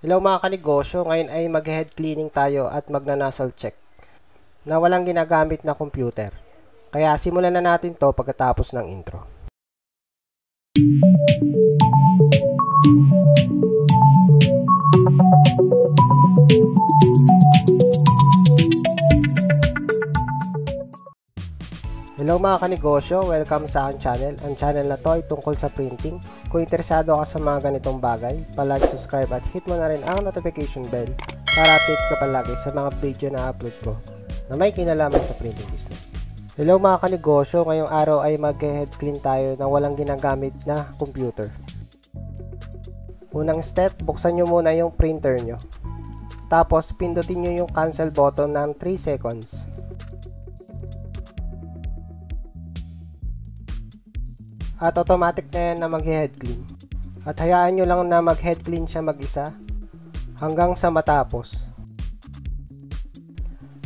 Hello mga kanegosyo, ngayon ay mag-head cleaning tayo at magna-nozzle check na walang ginagamit na computer. Kaya simulan na natin to pagkatapos ng intro. Hello mga kanegosyo, welcome sa aking channel. Ang channel na to ay tungkol sa printing. Kung interesado ka sa mga ganitong bagay, palike, subscribe at hit mo na rin ang notification bell para update ka palagi sa mga video na upload ko na may kinalaman sa printing business. Hello mga kanegosyo, ngayong araw ay mag-head clean tayo ng walang ginagamit na computer. Unang step, buksan nyo muna yung printer nyo. Tapos pindutin nyo yung cancel button ng 3 seconds. At automatic na yan na mag-head clean. At hayaan nyo lang na mag-head clean siya mag-isa hanggang sa matapos.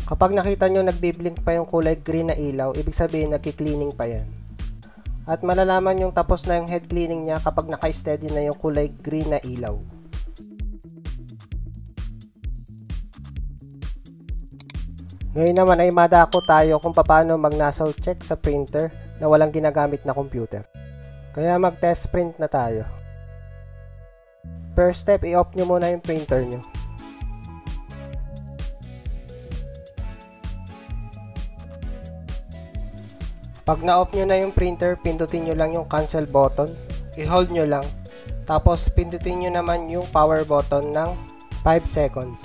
Kapag nakita nyo nagbiblink pa yung kulay green na ilaw, ibig sabihin nagki-cleaning pa yan. At malalaman yung tapos na yung head cleaning niya kapag naka-steady na yung kulay green na ilaw. Ngayon naman ay madako tayo kung paano mag-nozzle check sa printer na walang ginagamit na computer. Kaya mag-test print na tayo. First step, i-off nyo muna yung printer nyo. Pag na-off nyo na yung printer, pindutin nyo lang yung cancel button. I-hold nyo lang. Tapos pindutin nyo naman yung power button ng 5 seconds.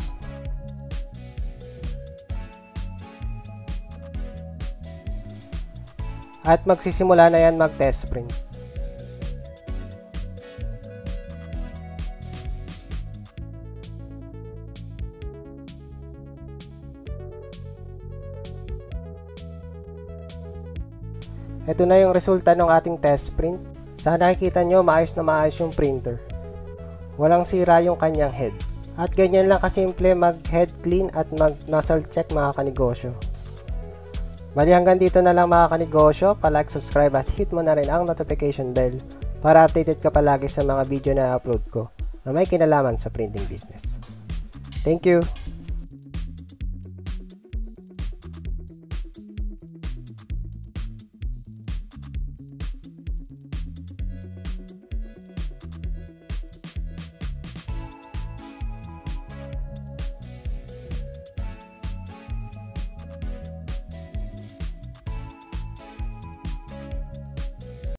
At magsisimula na yan mag-test print. Ito na yung resulta ng ating test print. Sa nakikita nyo, maayos na maayos yung printer. Walang sira yung kanyang head. At ganyan lang kasimple mag-head clean at mag-nozzle check mga kanegosyo. Bali hanggang dito na lang mga kanegosyo. Palike, subscribe at hit mo na rin ang notification bell para updated ka palagi sa mga video na upload ko na may kinalaman sa printing business. Thank you!